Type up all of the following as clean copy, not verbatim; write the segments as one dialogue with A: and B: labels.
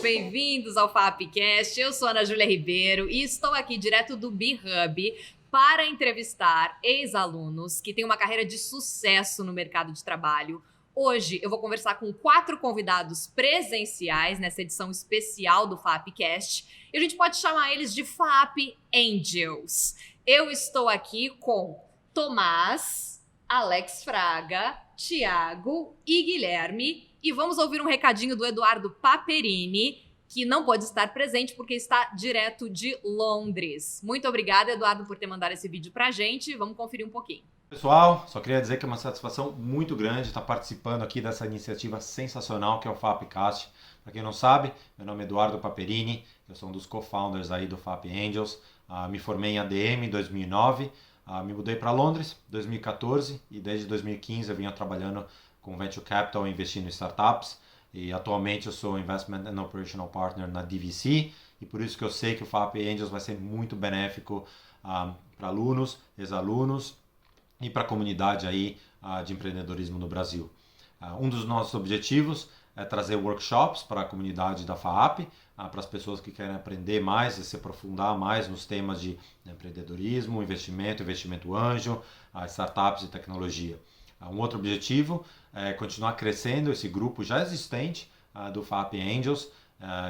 A: bem-vindos ao FAPcast. Eu sou a Ana Júlia Ribeiro e estou aqui direto do B-Hub para entrevistar ex-alunos que têm uma carreira de sucesso no mercado de trabalho. Hoje eu vou conversar com 4 convidados presenciais nessa edição especial do FAPcast e a gente pode chamar eles de FAP Angels. Eu estou aqui com Tomás, Alex Fraga, Thiago e Guilherme. E vamos ouvir um recadinho do Eduardo Paperini, que não pode estar presente porque está direto de Londres. Muito obrigada, Eduardo, por ter mandado esse vídeo pra gente. Vamos conferir um pouquinho.
B: Pessoal, só queria dizer que é uma satisfação muito grande estar participando aqui dessa iniciativa sensacional que é o FAPcast. Para quem não sabe, meu nome é Eduardo Paperini, eu sou um dos co-founders aí do FAP Angels. Me formei em ADM em 2009, me mudei para Londres em 2014 e desde 2015 eu vinha trabalhando com Venture Capital, investindo em startups, e atualmente eu sou Investment and Operational Partner na DVC, e por isso que eu sei que o FAP Angels vai ser muito benéfico para alunos, ex-alunos e para a comunidade aí, de empreendedorismo no Brasil. Um dos nossos objetivos é trazer workshops para a comunidade da FAP, para as pessoas que querem aprender mais e se aprofundar mais nos temas de empreendedorismo, investimento anjo, startups e tecnologia. Um outro objetivo é continuar crescendo esse grupo já existente do FAP Angels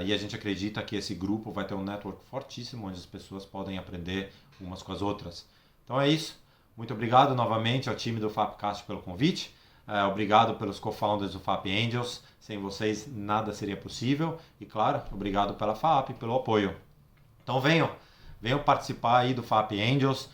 B: e a gente acredita que esse grupo vai ter um network fortíssimo onde as pessoas podem aprender umas com as outras. Então é isso. Muito obrigado novamente ao time do FAPcast pelo convite. Obrigado pelos co-founders do FAP Angels. Sem vocês nada seria possível. E claro, obrigado pela FAP, pelo apoio. Então venham participar aí do FAP Angels.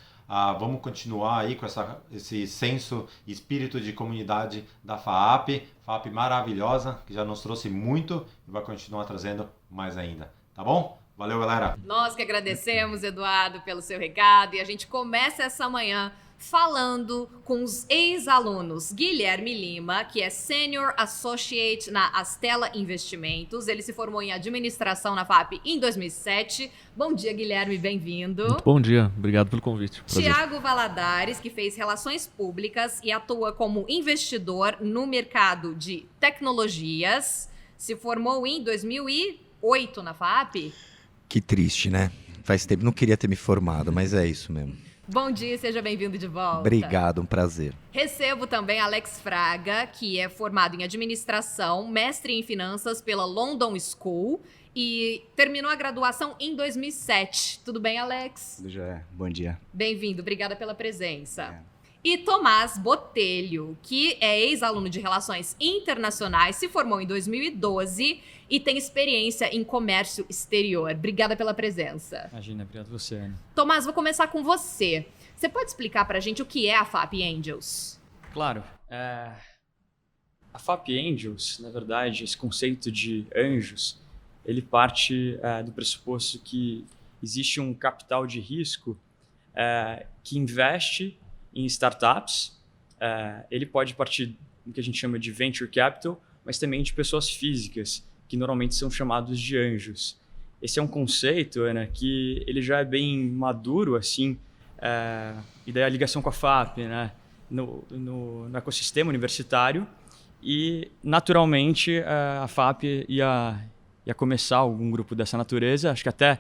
B: Vamos continuar aí com esse senso e espírito de comunidade da FAP maravilhosa, que já nos trouxe muito e vai continuar trazendo mais ainda. Tá bom? Valeu, galera!
A: Nós que agradecemos, Eduardo, pelo seu recado, e a gente começa essa manhã falando com os ex-alunos. Guilherme Lima, que é Senior Associate na Astela Investimentos. Ele se formou em administração na FAP em 2007. Bom dia, Guilherme, bem-vindo.
C: Muito bom dia, obrigado pelo convite.
A: Thiago Valadares, que fez relações públicas e atua como investidor no mercado de tecnologias. Se formou em 2008 na FAP.
D: Que triste, né? Faz tempo, não queria ter me formado, mas é isso mesmo.
A: Bom dia, seja bem-vindo de volta.
D: Obrigado, um prazer.
A: Recebo também Alex Fraga, que é formado em administração, mestre em finanças pela London School e terminou a graduação em 2007. Tudo bem, Alex?
E: Tudo jóia. Bom dia.
A: Bem-vindo, obrigada pela presença. E Tomás Botelho, que é ex-aluno de Relações Internacionais, se formou em 2012 e tem experiência em comércio exterior. Obrigada pela presença.
C: Imagina, obrigado a você, Ana.
A: Tomás, vou começar com você. Você pode explicar pra gente o que é a FAP Angels?
C: Claro. A FAP Angels, na verdade, esse conceito de anjos, ele parte do pressuposto que existe um capital de risco que investe em startups. Ele pode partir do que a gente chama de venture capital, mas também de pessoas físicas, que normalmente são chamados de anjos. Esse é um conceito, Ana, que ele já é bem maduro, assim, e daí a ligação com a FAP, né, no ecossistema universitário, e naturalmente a FAP ia começar algum grupo dessa natureza. Acho que até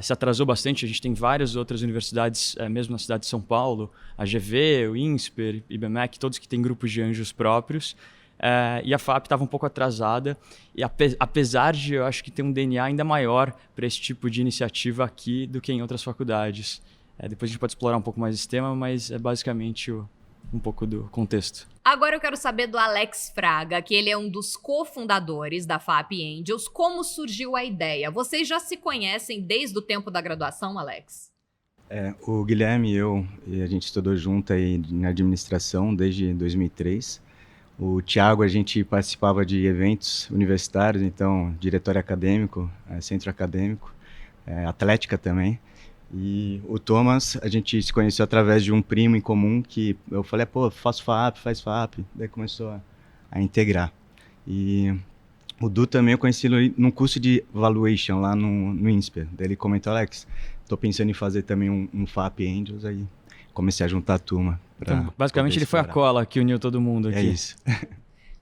C: se atrasou bastante. A gente tem várias outras universidades, mesmo na cidade de São Paulo, a GV, o INSPER, IBMEC, todos que têm grupos de anjos próprios. E a FAP estava um pouco atrasada, e apesar de eu acho que ter um DNA ainda maior para esse tipo de iniciativa aqui do que em outras faculdades. Depois a gente pode explorar um pouco mais esse tema, mas é basicamente um pouco do contexto.
A: Agora eu quero saber do Alex Fraga, que ele é um dos cofundadores da FAP Angels. Como surgiu a ideia? Vocês já se conhecem desde o tempo da graduação, Alex?
E: O Guilherme e eu, a gente estudou junto aí na administração desde 2003. O Thiago, a gente participava de eventos universitários, então diretório acadêmico, centro acadêmico, atlética também. E o Thomas, a gente se conheceu através de um primo em comum que eu falei, faço FAP, faz FAP. Daí começou a integrar. E o Du também eu conheci num curso de valuation lá no INSPER. Daí ele comentou, Alex, tô pensando em fazer também um FAP Angels, aí comecei a juntar a turma.
C: Então, basicamente ele foi a cola que uniu todo mundo aqui.
E: É isso.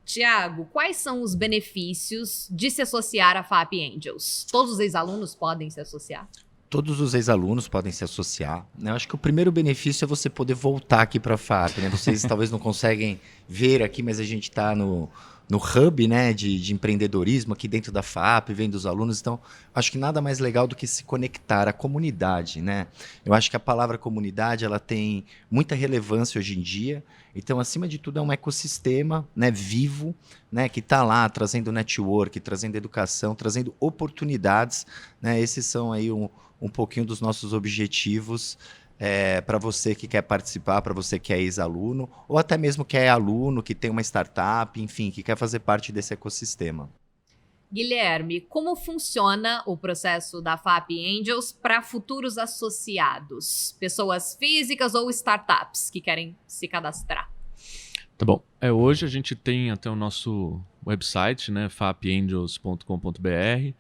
A: Tiago, quais são os benefícios de se associar à FAP Angels? Todos os ex-alunos podem se associar?
D: Todos os ex-alunos podem se associar, né? Eu acho que o primeiro benefício é você poder voltar aqui para a FAP, né? Vocês talvez não conseguem ver aqui, mas a gente está no hub, né, de empreendedorismo aqui dentro da FAP, vem dos alunos. Então, acho que nada mais legal do que se conectar à comunidade, né? Eu acho que a palavra comunidade, ela tem muita relevância hoje em dia. Então, acima de tudo, é um ecossistema, né, vivo, né, que está lá trazendo network, trazendo educação, trazendo oportunidades, né? Esses são aí um pouquinho dos nossos objetivos para você que quer participar, para você que é ex-aluno, ou até mesmo que é aluno, que tem uma startup, enfim, que quer fazer parte desse ecossistema.
A: Guilherme, como funciona o processo da FAP Angels para futuros associados? Pessoas físicas ou startups que querem se cadastrar?
F: Tá bom. Hoje a gente tem até o nosso website, né, fapangels.com.br,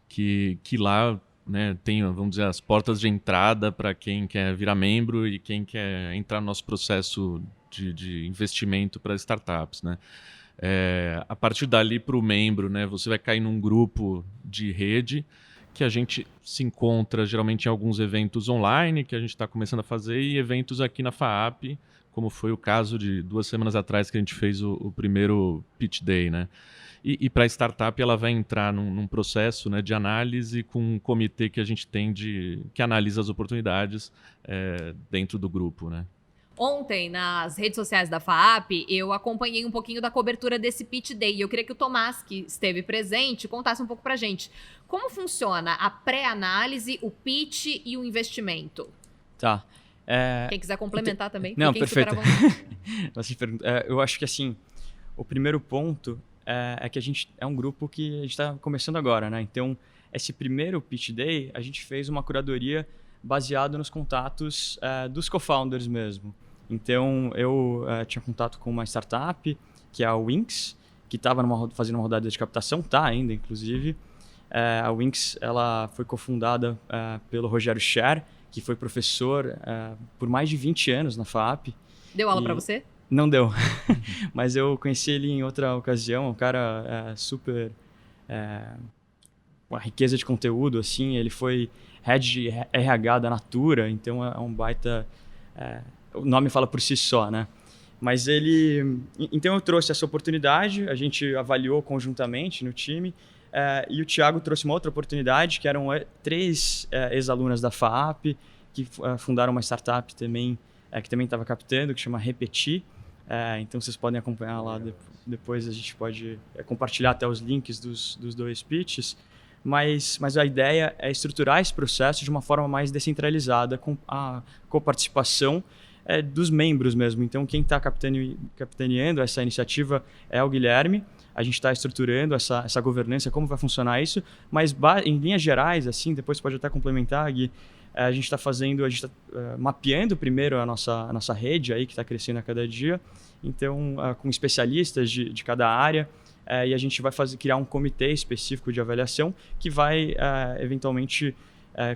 F: que lá, né, tem, vamos dizer, as portas de entrada para quem quer virar membro e quem quer entrar no nosso processo de investimento para startups, né? A partir dali, para o membro, né, você vai cair num grupo de rede que a gente se encontra geralmente em alguns eventos online que a gente está começando a fazer e eventos aqui na FAAP, como foi o caso de 2 semanas atrás que a gente fez o primeiro Pitch Day, né? E para a startup ela vai entrar num processo, né, de análise com um comitê que a gente tem que analisa as oportunidades dentro do grupo, né?
A: Ontem, nas redes sociais da FAAP, eu acompanhei um pouquinho da cobertura desse Pitch Day. E eu queria que o Tomás, que esteve presente, contasse um pouco pra gente. Como funciona a pré-análise, o pitch e o investimento?
C: Tá.
A: Quem quiser complementar também.
C: Não,
A: fiquem super à
C: perfeito.
A: vontade.
C: Eu acho que assim, o primeiro ponto é que a gente é um grupo que a gente está começando agora, né? Então, esse primeiro Pitch Day, a gente fez uma curadoria baseada nos contatos dos co-founders mesmo. Então, eu tinha contato com uma startup, que é a Winx, que estava fazendo uma rodada de captação, tá ainda, inclusive. A Winx, ela foi cofundada pelo Rogério Scher, que foi professor por mais de 20 anos na FAAP.
A: Deu aula pra você?
C: Não deu, mas eu conheci ele em outra ocasião, um cara super... uma riqueza de conteúdo, assim, ele foi head de RH da Natura, então é um baita... o nome fala por si só, né? Mas então eu trouxe essa oportunidade, a gente avaliou conjuntamente no time, e o Thiago trouxe uma outra oportunidade, que eram 3 ex-alunas da FAAP, que fundaram uma startup também, que também estava captando, que chama Repetir. Então vocês podem acompanhar lá, depois a gente pode compartilhar até os links dos 2 pitches. Mas a ideia é estruturar esse processo de uma forma mais descentralizada, com a coparticipação dos membros mesmo. Então, quem está capitaneando essa iniciativa é o Guilherme. A gente está estruturando essa governança, como vai funcionar isso. Mas, em linhas gerais, assim, depois pode até complementar, Gui, a gente está mapeando primeiro a nossa rede aí, que está crescendo a cada dia. Então, com especialistas de cada área. E a gente vai criar um comitê específico de avaliação que vai, eventualmente,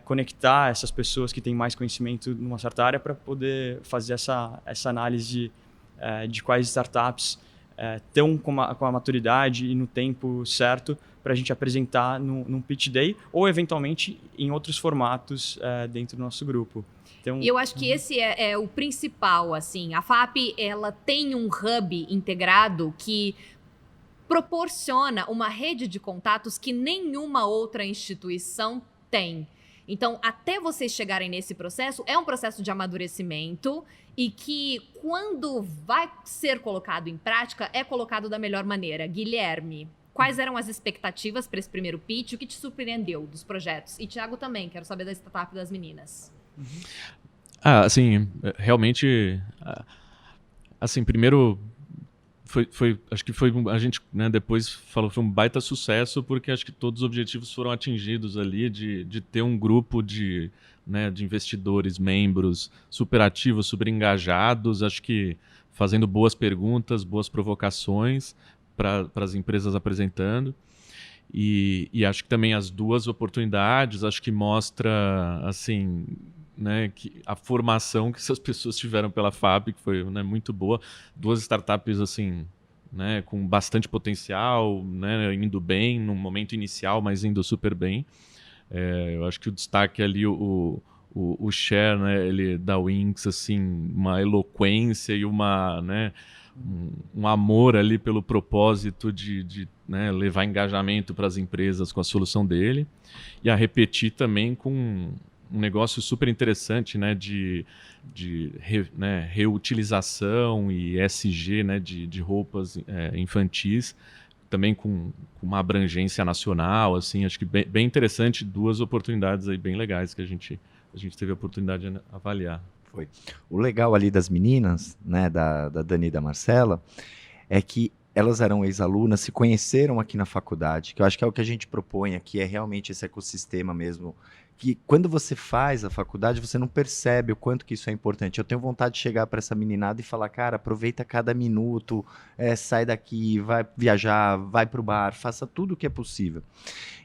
C: conectar essas pessoas que têm mais conhecimento numa certa área para poder fazer essa análise de quais startups estão com a maturidade e no tempo certo para a gente apresentar num Pitch Day ou, eventualmente, em outros formatos dentro do nosso grupo. Então,
A: e eu acho que esse é o principal, assim. A FAAP, ela tem um hub integrado que proporciona uma rede de contatos que nenhuma outra instituição tem. Então, até vocês chegarem nesse processo, é um processo de amadurecimento e que, quando vai ser colocado em prática, é colocado da melhor maneira. Guilherme, quais eram as expectativas para esse primeiro pitch? O que te surpreendeu dos projetos? E Thiago também, quero saber da startup das meninas.
F: Assim, realmente, assim, primeiro... acho que foi a gente, né, depois falou, foi um baita sucesso, porque acho que todos os objetivos foram atingidos ali, de ter um grupo de investidores, membros super ativos, super engajados, acho que fazendo boas perguntas, boas provocações para as empresas apresentando. E acho que também as 2 oportunidades, acho que mostra, assim, né, que a formação que essas pessoas tiveram pela FAAP, que foi, né, muito boa. 2 startups, assim, né, com bastante potencial, né, indo bem no momento inicial, mas indo super bem. Eu acho que o destaque ali, o Cher, né, ele da Wynxx, assim, uma eloquência e uma, né, um amor ali pelo propósito de né, levar engajamento para as empresas com a solução dele. E a Repetir também com um negócio super interessante, né, né, reutilização e ESG, né, de roupas infantis, também com uma abrangência nacional, assim, acho que bem interessante, 2 oportunidades aí bem legais que a gente teve a oportunidade de avaliar.
D: Foi. O legal ali das meninas, né, da Dani e da Marcela, é que elas eram ex-alunas, se conheceram aqui na faculdade, que eu acho que é o que a gente propõe aqui, é realmente esse ecossistema mesmo, que quando você faz a faculdade, você não percebe o quanto que isso é importante. Eu tenho vontade de chegar para essa meninada e falar, cara, aproveita cada minuto, sai daqui, vai viajar, vai pro bar, faça tudo o que é possível.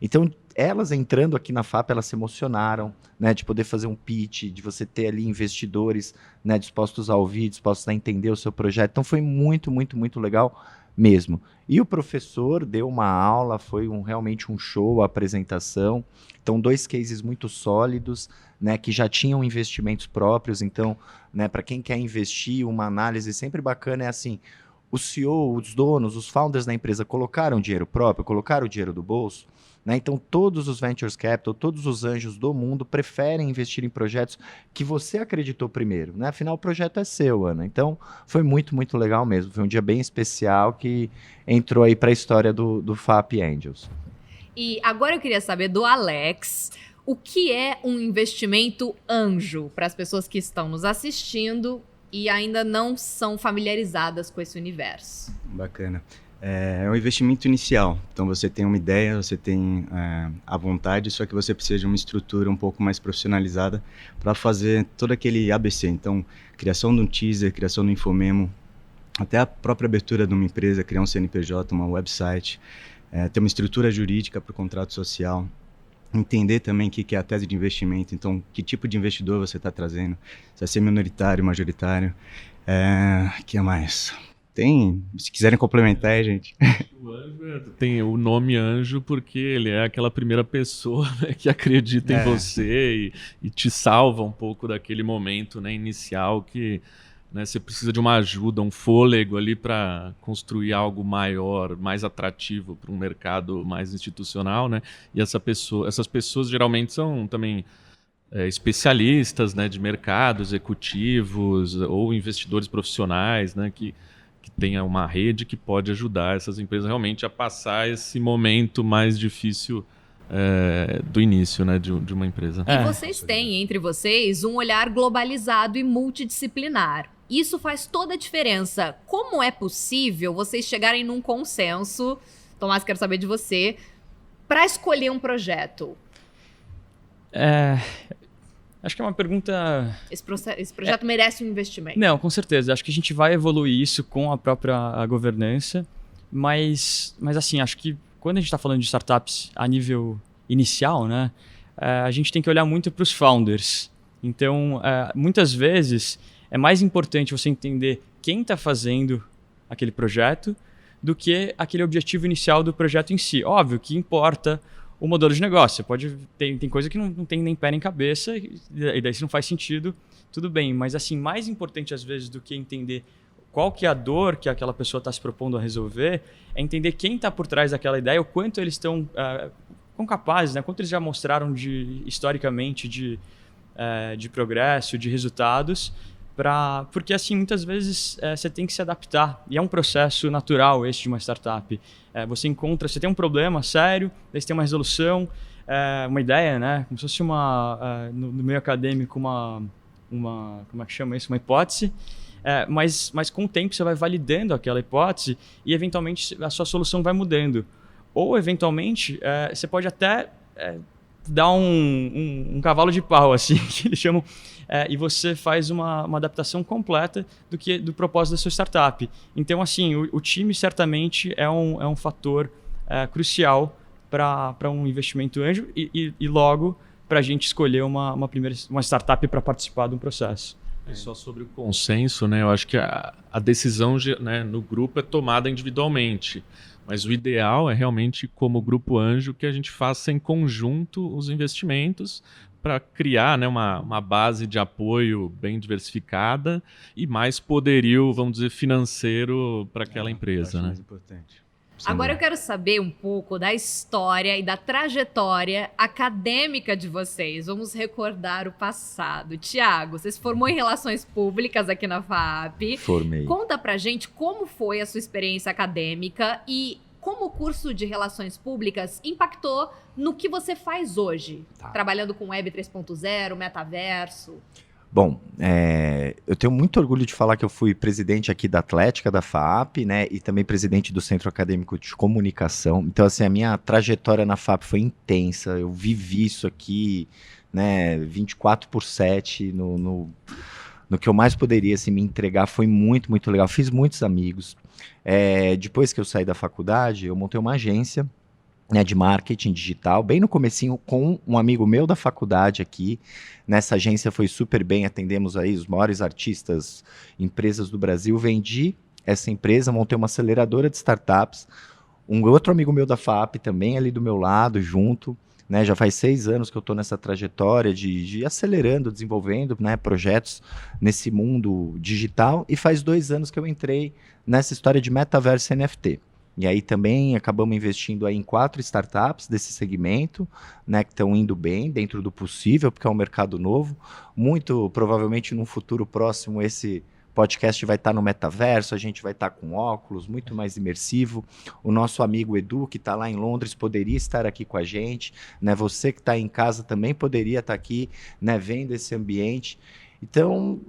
D: Então, elas entrando aqui na FAP, elas se emocionaram, né, de poder fazer um pitch, de você ter ali investidores, né, dispostos a ouvir, dispostos a entender o seu projeto. Então, foi muito, muito, muito legal mesmo. E o professor deu uma aula, foi realmente um show, a apresentação. Então, 2 cases muito sólidos, né, que já tinham investimentos próprios. Então, né, para quem quer investir, uma análise sempre bacana é assim, o CEO, os donos, os founders da empresa colocaram dinheiro próprio, colocaram o dinheiro do bolso, né? Então, todos os Ventures Capital, todos os anjos do mundo preferem investir em projetos que você acreditou primeiro, né? Afinal, o projeto é seu, Ana. Então, foi muito, muito legal mesmo. Foi um dia bem especial que entrou aí para a história do FAP Angels.
A: E agora eu queria saber do Alex, o que é um investimento anjo para as pessoas que estão nos assistindo e ainda não são familiarizadas com esse universo?
E: Bacana. É um investimento inicial, então você tem uma ideia, você tem a vontade, só que você precisa de uma estrutura um pouco mais profissionalizada para fazer todo aquele ABC. Então, criação de um teaser, criação do infomemo, até a própria abertura de uma empresa, criar um CNPJ, uma website, ter uma estrutura jurídica para o contrato social, entender também o que é a tese de investimento, então que tipo de investidor você está trazendo, se vai ser minoritário, majoritário, que é mais... se quiserem complementar, gente.
F: O anjo tem o nome anjo porque ele é aquela primeira pessoa, né, que acredita em você e te salva um pouco daquele momento, né, inicial que, né, você precisa de uma ajuda, um fôlego ali para construir algo maior, mais atrativo para um mercado mais institucional, né? E essas pessoas geralmente são também especialistas, né, de mercado, executivos ou investidores profissionais, né, que tenha uma rede que pode ajudar essas empresas realmente a passar esse momento mais difícil do início, né, de uma empresa.
A: E vocês têm, entre vocês, um olhar globalizado e multidisciplinar. Isso faz toda a diferença. Como é possível vocês chegarem num consenso, Tomás, quero saber de você, para escolher um projeto?
C: Acho que é uma pergunta...
A: Esse projeto merece um investimento.
C: Não, com certeza. Acho que a gente vai evoluir isso com a própria governança, mas assim, acho que quando a gente está falando de startups a nível inicial, né, a gente tem que olhar muito para os founders. Então, muitas vezes, é mais importante você entender quem está fazendo aquele projeto do que aquele objetivo inicial do projeto em si. Óbvio que importa o modelo de negócio. Tem coisa que não tem nem pé nem cabeça, e daí se não faz sentido, tudo bem. Mas assim, mais importante às vezes do que entender qual que é a dor que aquela pessoa está se propondo a resolver, é entender quem está por trás daquela ideia, o quanto eles estão capazes, né? Quanto eles já mostraram historicamente de progresso, de resultados, porque assim, muitas vezes você tem que se adaptar, e é um processo natural esse de uma startup. Você tem um problema sério, daí você tem uma resolução, uma ideia, né? Como se fosse no meio acadêmico como é que chama isso? Uma hipótese, mas com o tempo você vai validando aquela hipótese e eventualmente a sua solução vai mudando. Ou eventualmente você pode até dar um cavalo de pau, assim, que eles chamam, e você faz uma adaptação completa do propósito da sua startup. Então, assim, o time certamente é um fator crucial para um investimento anjo e logo para a gente escolher uma startup para participar de um processo.
F: Só sobre o consenso, né? Eu acho que a decisão, né, no grupo é tomada individualmente. Mas o ideal é realmente, como Grupo Anjo, que a gente faça em conjunto os investimentos para criar, né, uma base de apoio bem diversificada e mais poderio, vamos dizer, financeiro para aquela empresa. Né?
E: Mais importante.
A: Agora eu quero saber um pouco da história e da trajetória acadêmica de vocês. Vamos recordar o passado. Tiago, você se formou em Relações Públicas aqui na FAP.
D: Formei.
A: Conta pra gente como foi a sua experiência acadêmica e como o curso de Relações Públicas impactou no que você faz hoje, trabalhando com Web 3.0, metaverso.
D: Bom, eu tenho muito orgulho de falar que eu fui presidente aqui da Atlética, da FAP, né, e também presidente do Centro Acadêmico de Comunicação. Então, assim, a minha trajetória na FAP foi intensa, eu vivi isso aqui, né, 24/7, no que eu mais poderia, assim, me entregar, foi muito, muito legal. Fiz muitos amigos. Depois que eu saí da faculdade, eu montei uma agência, né, de marketing digital, bem no comecinho, com um amigo meu da faculdade aqui. Nessa agência foi super bem, atendemos aí os maiores artistas, empresas do Brasil. Vendi essa empresa, montei uma aceleradora de startups. Um outro amigo meu da FAP também ali do meu lado, junto, né, já faz 6 anos que eu estou nessa trajetória de ir acelerando, desenvolvendo, né, projetos nesse mundo digital, e faz 2 anos que eu entrei nessa história de metaverso e NFT. E aí também acabamos investindo aí em 4 startups desse segmento, né, que estão indo bem, dentro do possível, porque é um mercado novo. Muito provavelmente num futuro próximo esse podcast vai estar no metaverso, a gente vai estar com óculos, muito mais imersivo. O nosso amigo Edu, que está lá em Londres, poderia estar aqui com a gente, né? Você que está em casa também poderia estar aqui, né, vendo esse ambiente. Então,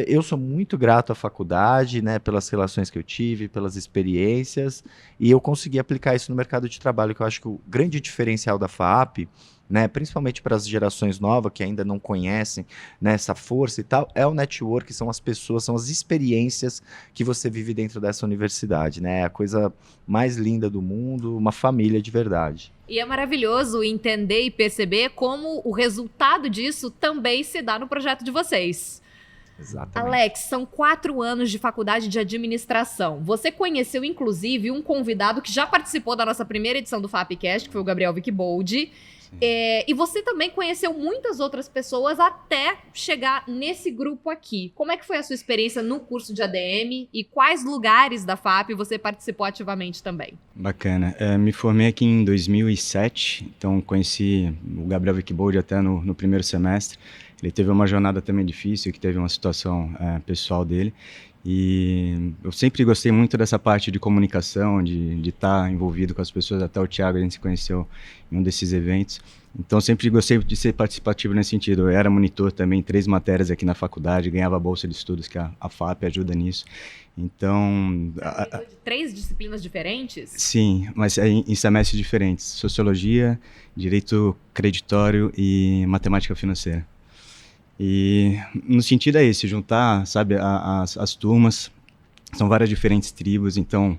D: eu sou muito grato à faculdade, né, pelas relações que eu tive, pelas experiências, e eu consegui aplicar isso no mercado de trabalho, que eu acho que o grande diferencial da FAP, né, principalmente para as gerações novas que ainda não conhecem, né, essa força e tal, é o network, são as pessoas, são as experiências que você vive dentro dessa universidade, né, é a coisa mais linda do mundo, uma família de verdade.
A: E é maravilhoso entender e perceber como o resultado disso também se dá no projeto de vocês.
D: Exatamente.
A: Alex, são 4 anos de faculdade de administração. Você conheceu, inclusive, um convidado que já participou da nossa primeira edição do FAPcast, que foi o Gabriel Vickbold. E você também conheceu muitas outras pessoas até chegar nesse grupo aqui. Como é que foi a sua experiência no curso de ADM e quais lugares da FAP você participou ativamente também?
E: Bacana. Me formei aqui em 2007, então conheci o Gabriel Vickbold até no primeiro semestre. Ele teve uma jornada também difícil, que teve uma situação pessoal dele. E eu sempre gostei muito dessa parte de comunicação, de estar envolvido com as pessoas. Até o Thiago, a gente se conheceu em um desses eventos. Então sempre gostei de ser participativo nesse sentido. Eu era monitor também, 3 matérias aqui na faculdade, ganhava bolsa de estudos, que a FAP ajuda nisso. Então...
A: De 3 disciplinas diferentes?
E: Sim, mas em semestres diferentes. Sociologia, Direito Creditório e Matemática Financeira. E no sentido é esse, juntar, sabe, as turmas, são várias diferentes tribos, então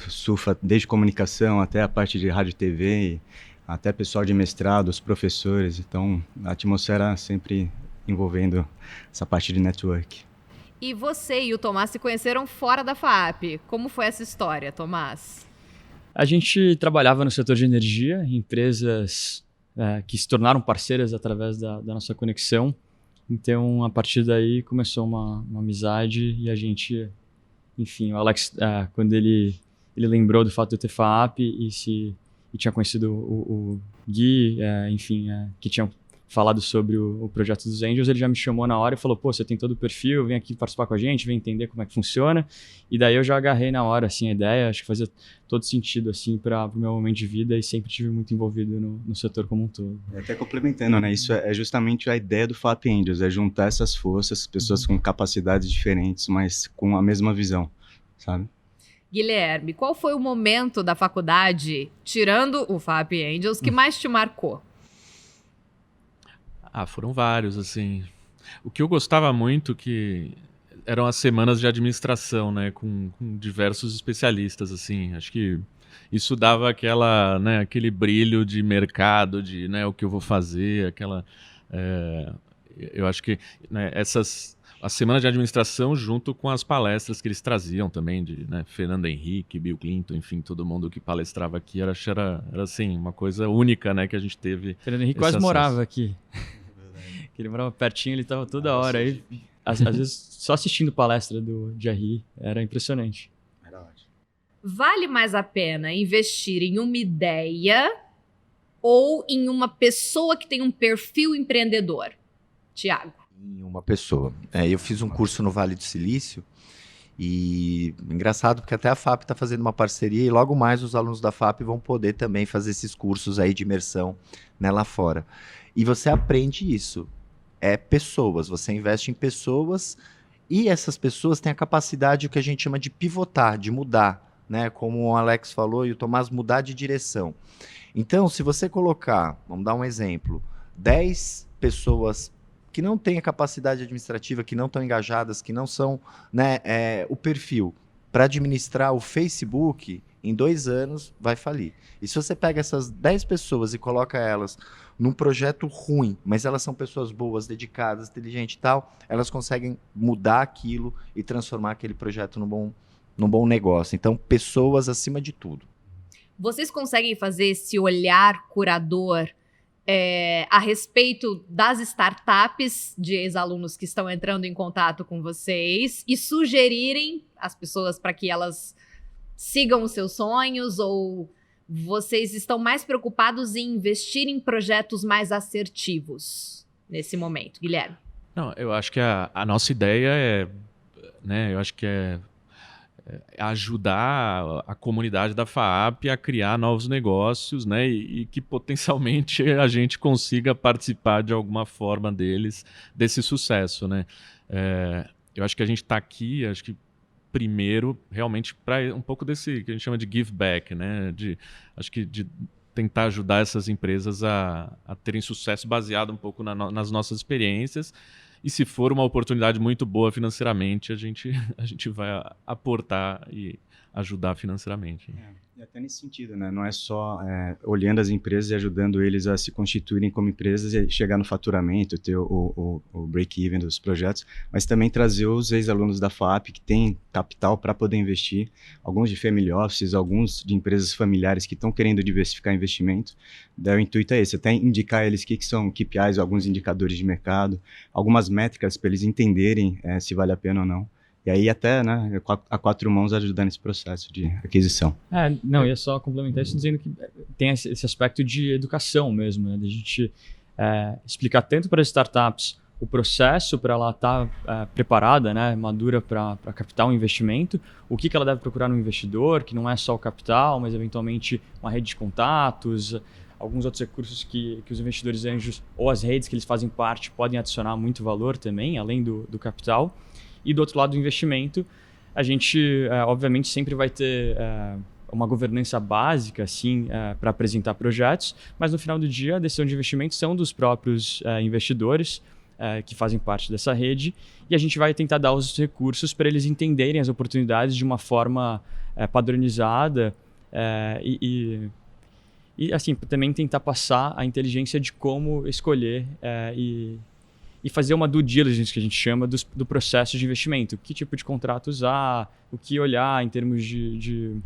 E: surfa desde comunicação até a parte de rádio e TV, até pessoal de mestrado, os professores, então a atmosfera sempre envolvendo essa parte de network.
A: E você e o Tomás se conheceram fora da FAP. Como foi essa história, Tomás?
C: A gente trabalhava no setor de energia, em empresas que se tornaram parceiras através da nossa conexão. Então, a partir daí, começou uma amizade e a gente, enfim, o Alex, quando ele lembrou do fato de eu ter FAP e tinha conhecido o Gui, enfim, que tinha falado sobre o projeto dos Angels, ele já me chamou na hora e falou, pô, você tem todo o perfil, vem aqui participar com a gente, vem entender como é que funciona. E daí eu já agarrei na hora, assim, a ideia, acho que fazia todo sentido, assim, para o meu momento de vida e sempre estive muito envolvido no setor como um todo.
E: Até complementando, né, isso é justamente a ideia do FAP Angels, é juntar essas forças, pessoas com capacidades diferentes, mas com a mesma visão, sabe?
A: Guilherme, qual foi o momento da faculdade, tirando o FAP Angels, que mais te marcou?
F: Foram vários, assim. O que eu gostava muito que eram as semanas de administração, né, com diversos especialistas, assim. Acho que isso dava aquele brilho de mercado, de, né, o que eu vou fazer, eu acho que, né, a semana de administração junto com as palestras que eles traziam também, de Fernando Henrique, Bill Clinton, enfim, todo mundo que palestrava aqui. Era assim, uma coisa única, né, que a gente teve.
C: Fernando Henrique quase morava aqui. Que ele morava pertinho, ele estava toda hora aí. Às vezes, só assistindo palestra do Jerry, era impressionante.
E: Era ótimo.
A: Vale mais a pena investir em uma ideia ou em uma pessoa que tem um perfil empreendedor? Tiago.
D: Em uma pessoa. Eu fiz um curso no Vale do Silício e engraçado porque até a FAP está fazendo uma parceria e logo mais os alunos da FAP vão poder também fazer esses cursos aí de imersão, né, lá fora. E você aprende isso. Pessoas, você investe em pessoas e essas pessoas têm a capacidade, o que a gente chama de pivotar, de mudar, né? Como o Alex falou e o Tomás, mudar de direção. Então, se você colocar, vamos dar um exemplo, 10 pessoas que não têm a capacidade administrativa, que não estão engajadas, que não são, né, o perfil para administrar o Facebook, em 2 anos vai falir. E se você pega essas 10 pessoas e coloca elas num projeto ruim, mas elas são pessoas boas, dedicadas, inteligentes e tal, elas conseguem mudar aquilo e transformar aquele projeto num bom negócio. Então, pessoas acima de tudo.
A: Vocês conseguem fazer esse olhar curador a respeito das startups de ex-alunos que estão entrando em contato com vocês e sugerirem as pessoas para que elas sigam os seus sonhos, ou vocês estão mais preocupados em investir em projetos mais assertivos nesse momento? Guilherme.
F: Não, eu acho que a nossa ideia eu acho que é ajudar a comunidade da FAAP a criar novos negócios, né, e que potencialmente a gente consiga participar de alguma forma desse sucesso, né. Eu acho que a gente está aqui, acho que primeiro, realmente, para um pouco desse que a gente chama de give back, né, acho que de tentar ajudar essas empresas a terem sucesso baseado um pouco nas nossas experiências. E se for uma oportunidade muito boa financeiramente, a gente vai aportar e ajudar financeiramente.
E: E até nesse sentido, né? Não é só olhando as empresas e ajudando eles a se constituírem como empresas e chegar no faturamento, ter o break-even dos projetos, mas também trazer os ex-alunos da FAP que têm capital para poder investir, alguns de family offices, alguns de empresas familiares que estão querendo diversificar investimento. Daí o intuito é esse, até indicar eles o que são KPIs, alguns indicadores de mercado, algumas métricas para eles entenderem se vale a pena ou não. E aí até, né, a 4 mãos ajudar nesse processo de aquisição.
C: Não, ia só complementar isso dizendo que tem esse aspecto de educação mesmo, né, de a gente explicar tanto para as startups o processo para ela estar preparada, né, madura para captar um investimento, o que ela deve procurar no investidor, que não é só o capital, mas eventualmente uma rede de contatos, alguns outros recursos que os investidores anjos ou as redes que eles fazem parte podem adicionar muito valor também, além do capital. E do outro lado do investimento, a gente, obviamente, sempre vai ter uma governança básica assim, para apresentar projetos, mas no final do dia, a decisão de investimento são dos próprios investidores que fazem parte dessa rede, e a gente vai tentar dar os recursos para eles entenderem as oportunidades de uma forma padronizada e assim, também tentar passar a inteligência de como escolher e fazer uma due diligence, que a gente chama, do processo de investimento. Que tipo de contrato usar, o que olhar em termos de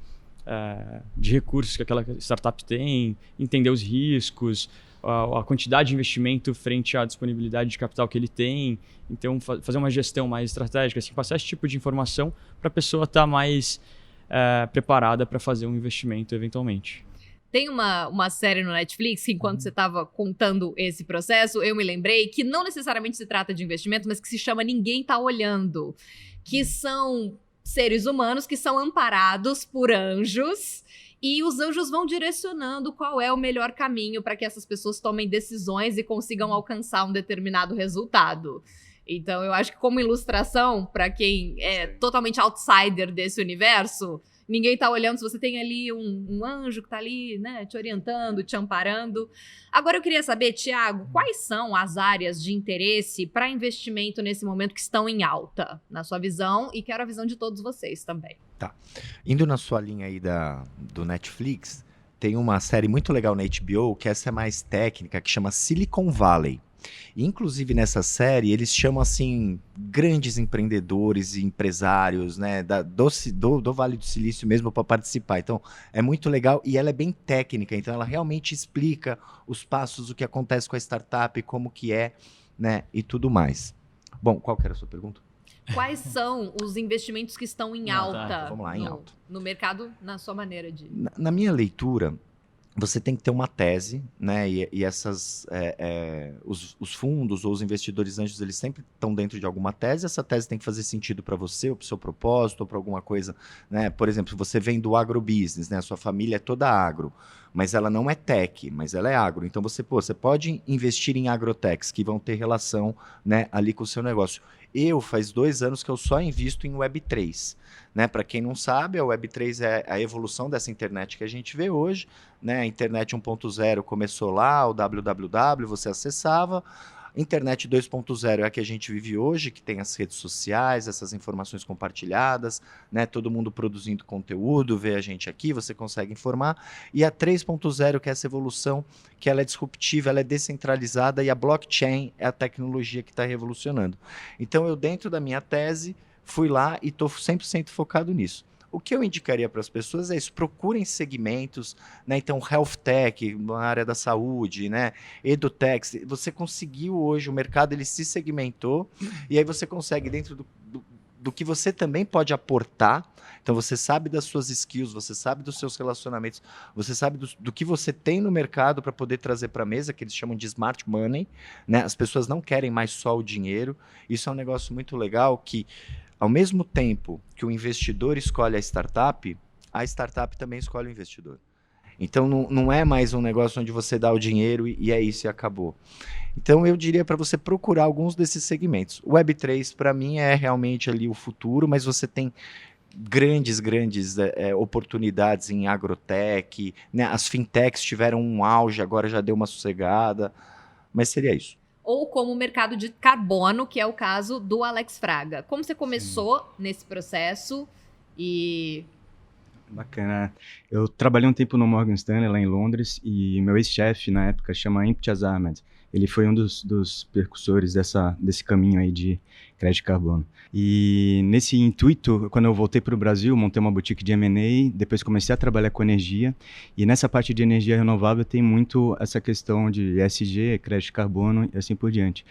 C: recursos que aquela startup tem, entender os riscos, a quantidade de investimento frente à disponibilidade de capital que ele tem. Então, fazer uma gestão mais estratégica, assim, passar esse tipo de informação para a pessoa estar mais preparada para fazer um investimento eventualmente.
A: Tem uma série no Netflix que, enquanto você estava contando esse processo, eu me lembrei que não necessariamente se trata de investimento, mas que se chama Ninguém Tá Olhando, que são seres humanos que são amparados por anjos, e os anjos vão direcionando qual é o melhor caminho para que essas pessoas tomem decisões e consigam alcançar um determinado resultado. Então, eu acho que como ilustração, para quem é totalmente outsider desse universo, ninguém tá olhando se você tem ali um anjo que tá ali, né, te orientando, te amparando. Agora eu queria saber, Tiago, quais são as áreas de interesse para investimento nesse momento que estão em alta, na sua visão, e quero a visão de todos vocês também.
D: Tá. Indo na sua linha aí do Netflix, tem uma série muito legal na HBO, que essa é mais técnica, que chama Silicon Valley. E, inclusive, nessa série, eles chamam, assim, grandes empreendedores e empresários, né, do Vale do Silício mesmo para participar. Então, é muito legal e ela é bem técnica, então ela realmente explica os passos, o que acontece com a startup, como que é, né, e tudo mais. Bom, qual que era a sua pergunta?
A: Quais são os investimentos que estão em alta,
D: então vamos lá, em alta.
A: No mercado, na sua maneira de...
D: Na minha leitura, você tem que ter uma tese, né? E essas, os fundos ou os investidores anjos, eles sempre estão dentro de alguma tese. Essa tese tem que fazer sentido para você, ou para o seu propósito, ou para alguma coisa, né? Por exemplo, se você vem do agrobusiness, né? A sua família é toda agro, mas ela não é tech, mas ela é agro. Então você pode investir em agrotechs que vão ter relação, né, ali com o seu negócio. Faz 2 anos que eu só invisto em Web3. Né? Para quem não sabe, a Web3 é a evolução dessa internet que a gente vê hoje. Né? A internet 1.0 começou lá, o www, você acessava. Internet 2.0 é a que a gente vive hoje, que tem as redes sociais, essas informações compartilhadas, né? Todo mundo produzindo conteúdo, vê a gente aqui, você consegue informar. E a 3.0, que é essa evolução, que ela é disruptiva, ela é descentralizada, e a blockchain é a tecnologia que está revolucionando. Então, eu, dentro da minha tese, fui lá e estou 100% focado nisso. O que eu indicaria para as pessoas é isso: procurem segmentos, né? Então, health tech, na área da saúde, né? Edutech, você conseguiu hoje, o mercado ele se segmentou, e aí você consegue, dentro do que você também pode aportar. Então, você sabe das suas skills, você sabe dos seus relacionamentos, você sabe do que você tem no mercado para poder trazer para a mesa, que eles chamam de smart money, né? As pessoas não querem mais só o dinheiro. Isso é um negócio muito legal, que ao mesmo tempo que o investidor escolhe a startup também escolhe o investidor. Então, não é mais um negócio onde você dá o dinheiro e é isso e acabou. Então, eu diria para você procurar alguns desses segmentos. O Web3, para mim, é realmente ali o futuro, mas você tem grandes oportunidades em agrotech, né? As fintechs tiveram um auge, agora já deu uma sossegada, mas seria isso.
A: Ou como o mercado de carbono, que é o caso do Alex Fraga. Como você começou nesse processo e...
E: Bacana. Eu trabalhei um tempo no Morgan Stanley, lá em Londres, e meu ex-chefe, na época, chama Imtiaz Ahmed. Ele foi um dos percussores desse caminho aí de crédito de carbono. E nesse intuito, quando eu voltei para o Brasil, montei uma boutique de M&A, depois comecei a trabalhar com energia, e nessa parte de energia renovável tem muito essa questão de ESG, crédito de carbono e assim por diante.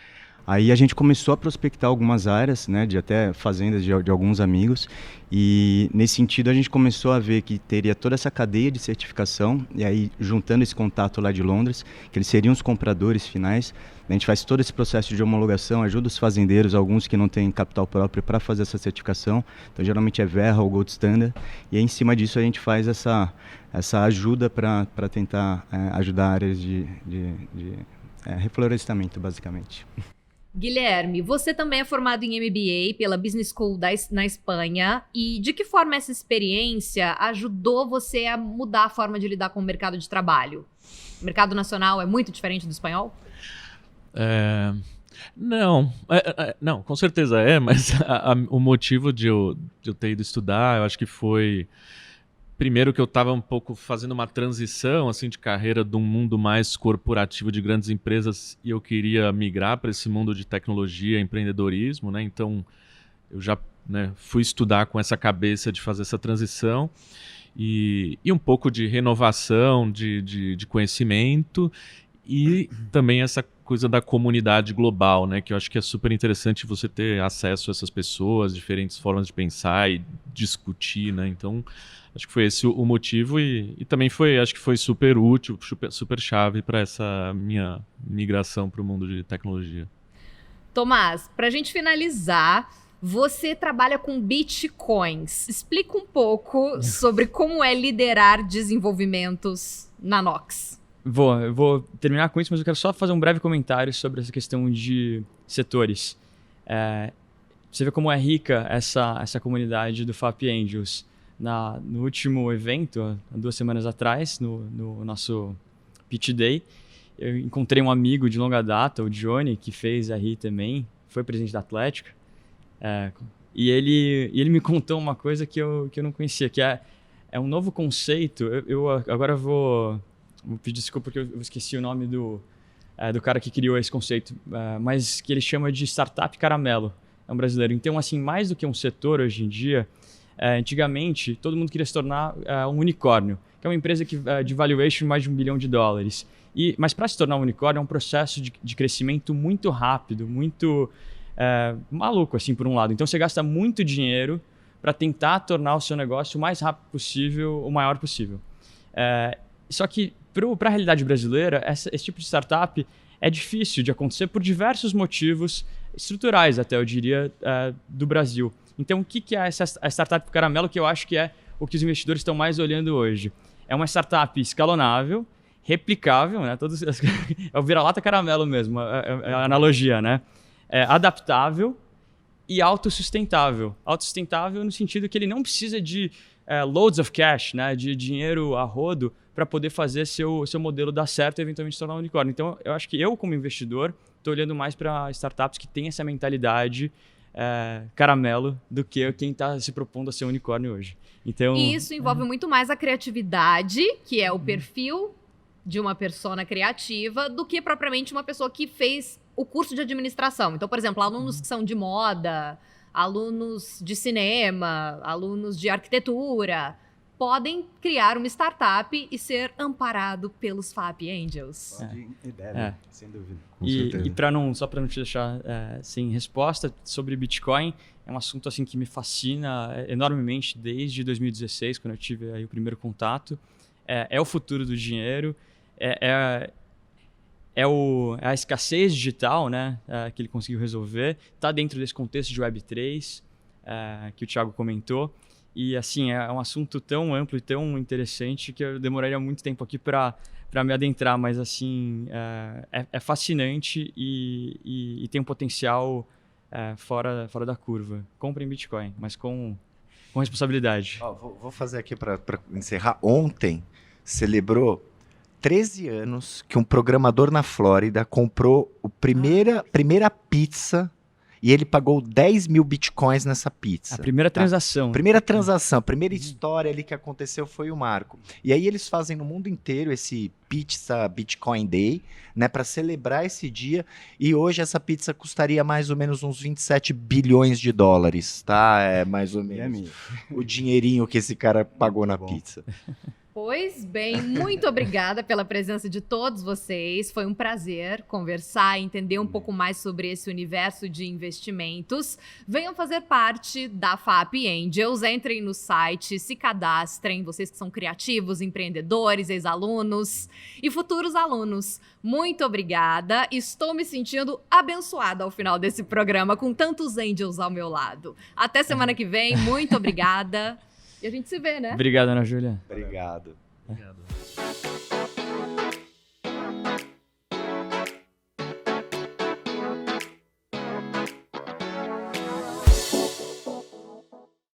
E: Aí a gente começou a prospectar algumas áreas, né, de até fazendas de alguns amigos, e nesse sentido a gente começou a ver que teria toda essa cadeia de certificação, e aí juntando esse contato lá de Londres, que eles seriam os compradores finais, a gente faz todo esse processo de homologação, ajuda os fazendeiros, alguns que não têm capital próprio, para fazer essa certificação, então geralmente é Verra ou Gold Standard, e aí, em cima disso a gente faz essa ajuda para tentar ajudar áreas de reflorestamento, basicamente.
A: Guilherme, você também é formado em MBA pela Business School na Espanha. E de que forma essa experiência ajudou você a mudar a forma de lidar com o mercado de trabalho? O mercado nacional é muito diferente do espanhol?
F: Não, com certeza mas o motivo de eu ter ido estudar, eu acho que foi... Primeiro que eu estava um pouco fazendo uma transição assim, de carreira de um mundo mais corporativo de grandes empresas, e eu queria migrar para esse mundo de tecnologia e empreendedorismo, né? Então eu já, né, fui estudar com essa cabeça de fazer essa transição e um pouco de renovação de conhecimento, e também essa coisa da comunidade global, né? Que eu acho que é super interessante você ter acesso a essas pessoas, diferentes formas de pensar e discutir, né? Então acho que foi esse o motivo, e também acho que foi super útil, super chave para essa minha migração para o mundo de tecnologia.
A: Tomás, para a gente finalizar, você trabalha com bitcoins. Explica um pouco sobre como é liderar desenvolvimentos na Nox.
C: Eu vou terminar com isso, mas eu quero só fazer um breve comentário sobre essa questão de setores. Você vê como é rica essa comunidade do FAP Angels. No último evento, há 2 semanas atrás, no nosso Pitch Day, eu encontrei um amigo de longa data, o Johnny, que fez RI também, foi presidente da Atlética, e ele me contou uma coisa que eu não conhecia, que é um novo conceito. Eu agora vou pedir desculpa porque eu esqueci o nome do cara que criou esse conceito, mas que ele chama de startup caramelo. É um brasileiro. Então, assim, mais do que um setor hoje em dia, antigamente todo mundo queria se tornar um unicórnio, que é uma empresa de valuation de mais de $1 bilhão. Mas para se tornar um unicórnio é um processo de crescimento muito rápido, muito maluco, assim, por um lado. Então, você gasta muito dinheiro para tentar tornar o seu negócio o mais rápido possível, o maior possível. Só que, para a realidade brasileira, esse tipo de startup é difícil de acontecer por diversos motivos estruturais, até eu diria, do Brasil. Então, o que é a startup caramelo, que eu acho que é o que os investidores estão mais olhando hoje? É uma startup escalonável, replicável, né? É o vira-lata caramelo mesmo, é a analogia, né? Adaptável e autossustentável. Autossustentável no sentido que ele não precisa de loads of cash, né? De dinheiro a rodo, para poder fazer seu modelo dar certo e eventualmente se tornar um unicórnio. Então, eu acho que eu, como investidor, estou olhando mais para startups que têm essa mentalidade caramelo do que quem está se propondo a ser um unicórnio hoje. Então,
A: e isso envolve muito mais a criatividade, que é o perfil de uma persona criativa, do que propriamente uma pessoa que fez o curso de administração. Então, por exemplo, alunos que são de moda, alunos de cinema, alunos de arquitetura, podem criar uma startup e ser amparado pelos FAP Angels.
E: Deve, sem dúvida.
C: E só para não te deixar sem resposta sobre Bitcoin, é um assunto assim que me fascina enormemente desde 2016, quando eu tive aí o primeiro contato. É o futuro do dinheiro, é a escassez digital, né, que ele conseguiu resolver, está dentro desse contexto de Web3, que o Thiago comentou. E, assim, é um assunto tão amplo e tão interessante que eu demoraria muito tempo aqui para me adentrar, mas, assim, é fascinante e tem um potencial fora da curva. Comprem Bitcoin, mas com responsabilidade.
D: Vou fazer aqui para encerrar. Ontem celebrou 13 anos que um programador na Flórida comprou a primeira pizza e ele pagou 10 mil bitcoins nessa pizza.
C: A primeira transação.
D: A primeira história ali que aconteceu foi o marco. E aí eles fazem no mundo inteiro esse Pizza Bitcoin Day, né, para celebrar esse dia. E hoje essa pizza custaria mais ou menos uns 27 bilhões de dólares, tá? É mais ou menos o dinheirinho que esse cara pagou na pizza.
A: Pois bem, muito obrigada pela presença de todos vocês. Foi um prazer conversar e entender um pouco mais sobre esse universo de investimentos. Venham fazer parte da FAP Angels. Entrem no site, se cadastrem. Vocês que são criativos, empreendedores, ex-alunos e futuros alunos. Muito obrigada. Estou me sentindo abençoada ao final desse programa com tantos angels ao meu lado. Até semana que vem. Muito obrigada. E a gente se vê, né?
C: Obrigado, Ana Júlia.
D: Obrigado.